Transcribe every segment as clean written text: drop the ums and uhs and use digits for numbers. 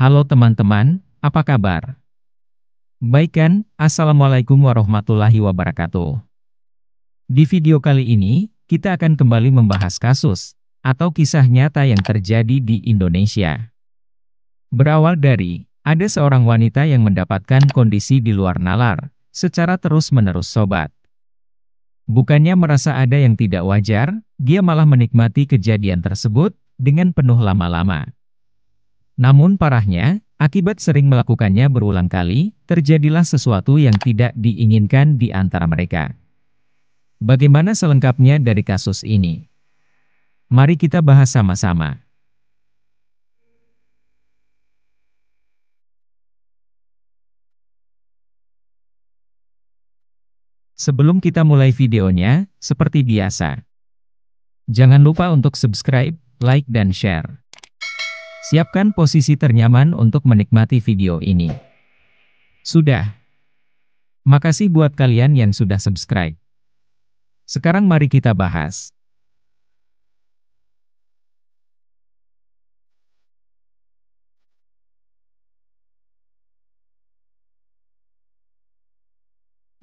Halo teman-teman, apa kabar? Baik kan? Assalamualaikum warahmatullahi wabarakatuh. Di video kali ini, kita akan kembali membahas kasus atau kisah nyata yang terjadi di Indonesia. Berawal dari, ada seorang wanita yang mendapatkan kondisi di luar nalar, secara terus-menerus sobat. Bukannya merasa ada yang tidak wajar, dia malah menikmati kejadian tersebut dengan penuh lama-lama. Namun parahnya, akibat sering melakukannya berulang kali, terjadilah sesuatu yang tidak diinginkan di antara mereka. Bagaimana selengkapnya dari kasus ini? Mari kita bahas sama-sama. Sebelum kita mulai videonya, seperti biasa, jangan lupa untuk subscribe, like, dan share. Siapkan posisi ternyaman untuk menikmati video ini. Sudah. Makasih buat kalian yang sudah subscribe. Sekarang mari kita bahas.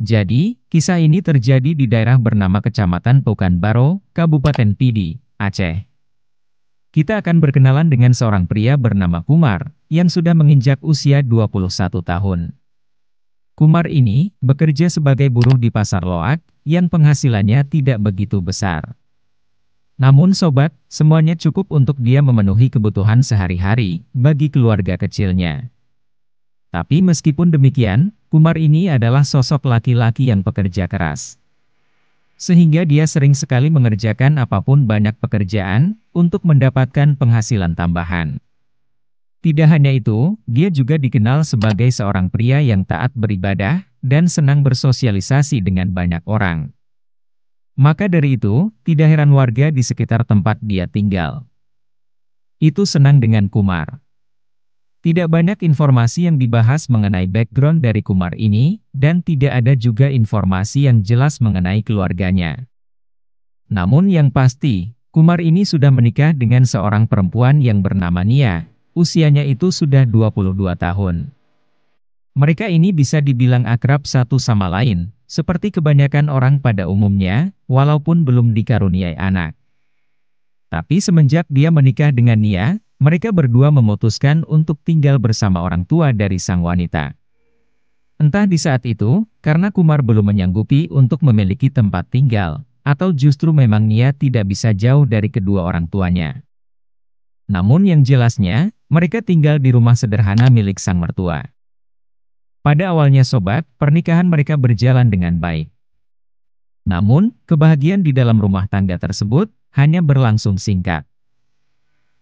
Jadi, kisah ini terjadi di daerah bernama Kecamatan Pekanbaru, Kabupaten Pidi, Aceh. Kita akan berkenalan dengan seorang pria bernama Kumar, yang sudah menginjak usia 21 tahun. Kumar ini bekerja sebagai buruh di pasar loak, yang penghasilannya tidak begitu besar. Namun sobat, semuanya cukup untuk dia memenuhi kebutuhan sehari-hari bagi keluarga kecilnya. Tapi meskipun demikian, Kumar ini adalah sosok laki-laki yang pekerja keras. Sehingga dia sering sekali mengerjakan apapun banyak pekerjaan, untuk mendapatkan penghasilan tambahan. Tidak hanya itu, dia juga dikenal sebagai seorang pria yang taat beribadah, dan senang bersosialisasi dengan banyak orang. Maka dari itu, tidak heran warga di sekitar tempat dia tinggal itu senang dengan Kumar. Tidak banyak informasi yang dibahas mengenai background dari Kumar ini, dan tidak ada juga informasi yang jelas mengenai keluarganya. Namun yang pasti, Kumar ini sudah menikah dengan seorang perempuan yang bernama Nia, usianya itu sudah 22 tahun. Mereka ini bisa dibilang akrab satu sama lain, seperti kebanyakan orang pada umumnya, walaupun belum dikaruniai anak. Tapi semenjak dia menikah dengan Nia, mereka berdua memutuskan untuk tinggal bersama orang tua dari sang wanita. Entah di saat itu, karena Kumar belum menyanggupi untuk memiliki tempat tinggal, atau justru memang Nia tidak bisa jauh dari kedua orang tuanya. Namun yang jelasnya, mereka tinggal di rumah sederhana milik sang mertua. Pada awalnya sobat, pernikahan mereka berjalan dengan baik. Namun, kebahagiaan di dalam rumah tangga tersebut, hanya berlangsung singkat.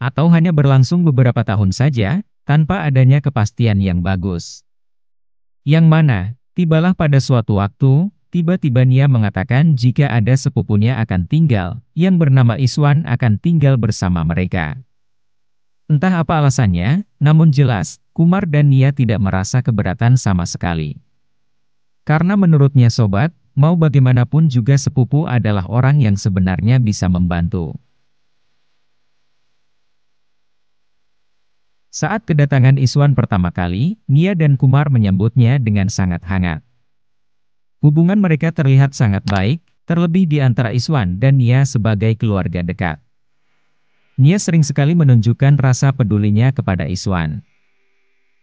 Atau hanya berlangsung beberapa tahun saja, tanpa adanya kepastian yang bagus. Yang mana, tibalah pada suatu waktu, tiba-tiba Nia mengatakan jika ada sepupunya akan tinggal, yang bernama Iswan akan tinggal bersama mereka. Entah apa alasannya, namun jelas, Kumar dan Nia tidak merasa keberatan sama sekali. Karena menurutnya sobat, mau bagaimanapun juga sepupu adalah orang yang sebenarnya bisa membantu. Saat kedatangan Iswan pertama kali, Nia dan Kumar menyambutnya dengan sangat hangat. Hubungan mereka terlihat sangat baik, terlebih di antara Iswan dan Nia sebagai keluarga dekat. Nia sering sekali menunjukkan rasa pedulinya kepada Iswan.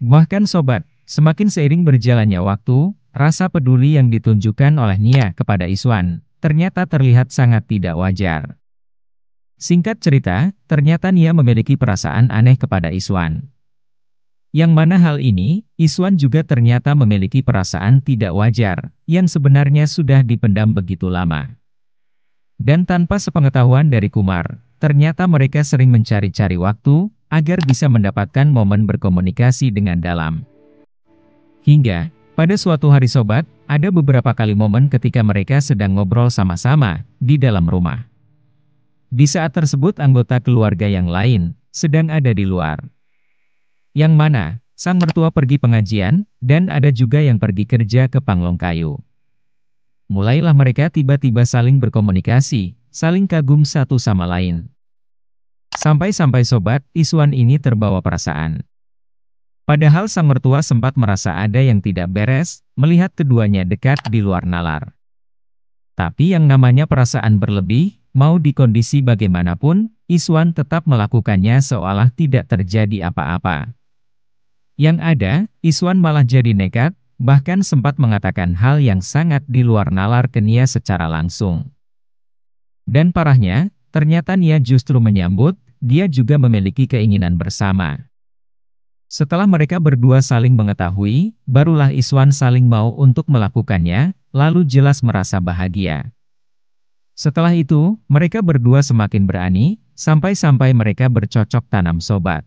Bahkan sobat, semakin seiring berjalannya waktu, rasa peduli yang ditunjukkan oleh Nia kepada Iswan, ternyata terlihat sangat tidak wajar. Singkat cerita, ternyata Nia memiliki perasaan aneh kepada Iswan. Yang mana hal ini, Iswan juga ternyata memiliki perasaan tidak wajar, yang sebenarnya sudah dipendam begitu lama. Dan tanpa sepengetahuan dari Kumar, ternyata mereka sering mencari-cari waktu, agar bisa mendapatkan momen berkomunikasi dengan dalam. Hingga, pada suatu hari sobat, ada beberapa kali momen ketika mereka sedang ngobrol sama-sama, di dalam rumah. Di saat tersebut anggota keluarga yang lain, sedang ada di luar. Yang mana, sang mertua pergi pengajian, dan ada juga yang pergi kerja ke Panglong Kayu. Mulailah mereka tiba-tiba saling berkomunikasi, saling kagum satu sama lain. Sampai-sampai sobat, Iswan ini terbawa perasaan. Padahal sang mertua sempat merasa ada yang tidak beres, melihat keduanya dekat di luar nalar. Tapi yang namanya perasaan berlebih, mau di kondisi bagaimanapun, Iswan tetap melakukannya seolah tidak terjadi apa-apa. Yang ada, Iswan malah jadi nekat, bahkan sempat mengatakan hal yang sangat di luar nalar ke Nia secara langsung. Dan parahnya, ternyata Nia justru menyambut, dia juga memiliki keinginan bersama. Setelah mereka berdua saling mengetahui, barulah Iswan saling mau untuk melakukannya, lalu jelas merasa bahagia. Setelah itu, mereka berdua semakin berani, sampai-sampai mereka bercocok tanam sobat.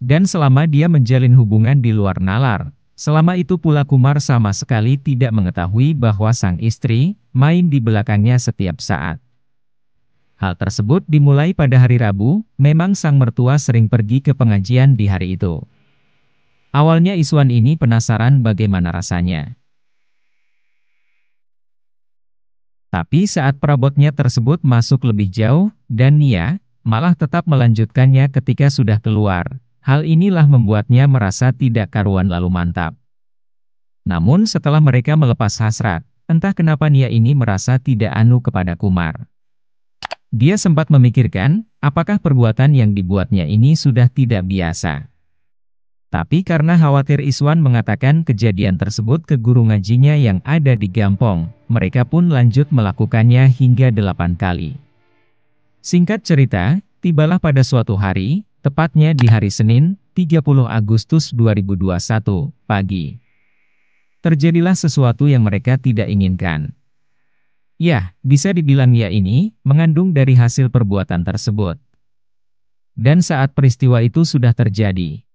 Dan selama dia menjalin hubungan di luar nalar, selama itu pula Kumar sama sekali tidak mengetahui bahwa sang istri main di belakangnya setiap saat. Hal tersebut dimulai pada hari Rabu, memang sang mertua sering pergi ke pengajian di hari itu. Awalnya Iswan ini penasaran bagaimana rasanya. Tapi saat perabotnya tersebut masuk lebih jauh, dan Nia malah tetap melanjutkannya ketika sudah keluar. Hal inilah membuatnya merasa tidak karuan lalu mantap. Namun setelah mereka melepas hasrat, entah kenapa Nia ini merasa tidak anu kepada Kumar. Dia sempat memikirkan, apakah perbuatan yang dibuatnya ini sudah tidak biasa. Tapi karena khawatir Iswan mengatakan kejadian tersebut ke guru ngajinya yang ada di Gampong, mereka pun lanjut melakukannya hingga 8 kali. Singkat cerita, tibalah pada suatu hari, tepatnya di hari Senin, 30 Agustus 2021, pagi. Terjadilah sesuatu yang mereka tidak inginkan. Ya, bisa dibilang Nia ini mengandung dari hasil perbuatan tersebut. Dan saat peristiwa itu sudah terjadi,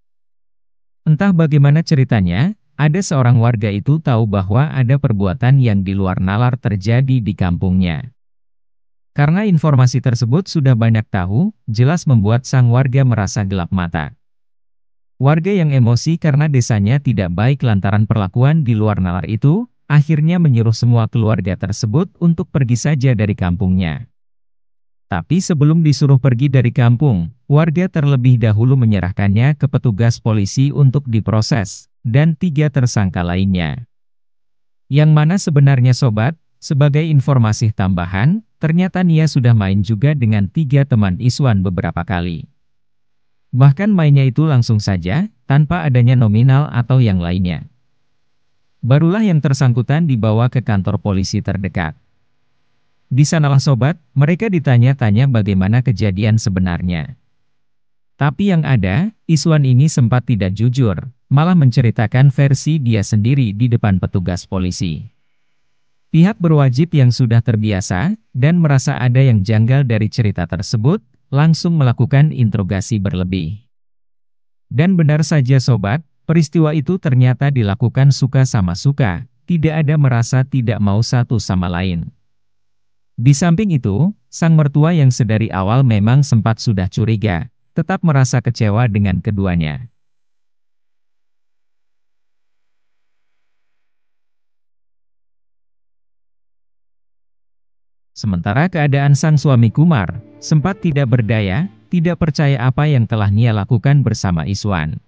entah bagaimana ceritanya, ada seorang warga itu tahu bahwa ada perbuatan yang di luar nalar terjadi di kampungnya. Karena informasi tersebut sudah banyak tahu, jelas membuat sang warga merasa gelap mata. Warga yang emosi karena desanya tidak baik lantaran perlakuan di luar nalar itu, akhirnya menyuruh semua keluarga tersebut untuk pergi saja dari kampungnya. Tapi sebelum disuruh pergi dari kampung, warga terlebih dahulu menyerahkannya ke petugas polisi untuk diproses, dan 3 tersangka lainnya. Yang mana sebenarnya sobat, sebagai informasi tambahan, ternyata Nia sudah main juga dengan 3 teman Iswan beberapa kali. Bahkan mainnya itu langsung saja, tanpa adanya nominal atau yang lainnya. Barulah yang tersangkutan dibawa ke kantor polisi terdekat. Di sanalah sobat, mereka ditanya-tanya bagaimana kejadian sebenarnya. Tapi yang ada, Iswan ini sempat tidak jujur, malah menceritakan versi dia sendiri di depan petugas polisi. Pihak berwajib yang sudah terbiasa, dan merasa ada yang janggal dari cerita tersebut, langsung melakukan interogasi berlebih. Dan benar saja sobat, peristiwa itu ternyata dilakukan suka sama suka, tidak ada merasa tidak mau satu sama lain. Di samping itu, sang mertua yang sedari awal memang sempat sudah curiga, tetap merasa kecewa dengan keduanya. Sementara keadaan sang suami Kumar, sempat tidak berdaya, tidak percaya apa yang telah Nia lakukan bersama Iswan.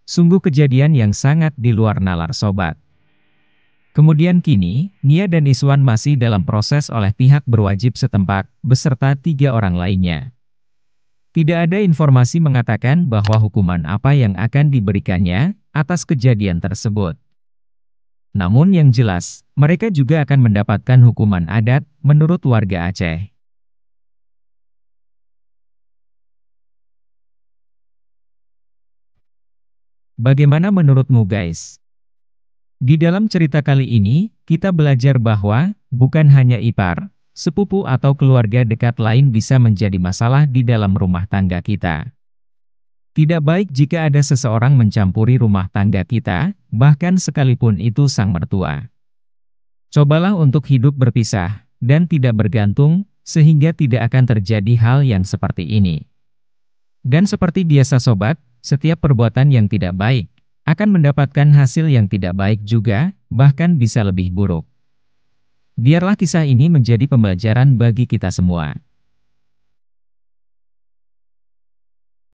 Sungguh kejadian yang sangat di luar nalar sobat. Kemudian kini, Nia dan Iswan masih dalam proses oleh pihak berwajib setempat, beserta 3 orang lainnya. Tidak ada informasi mengatakan bahwa hukuman apa yang akan diberikannya, atas kejadian tersebut. Namun yang jelas, mereka juga akan mendapatkan hukuman adat, menurut warga Aceh. Bagaimana menurutmu guys? Di dalam cerita kali ini, kita belajar bahwa, bukan hanya ipar, sepupu atau keluarga dekat lain bisa menjadi masalah di dalam rumah tangga kita. Tidak baik jika ada seseorang mencampuri rumah tangga kita, bahkan sekalipun itu sang mertua. Cobalah untuk hidup berpisah, dan tidak bergantung, sehingga tidak akan terjadi hal yang seperti ini. Dan seperti biasa sobat, setiap perbuatan yang tidak baik, akan mendapatkan hasil yang tidak baik juga, bahkan bisa lebih buruk. Biarlah kisah ini menjadi pembelajaran bagi kita semua.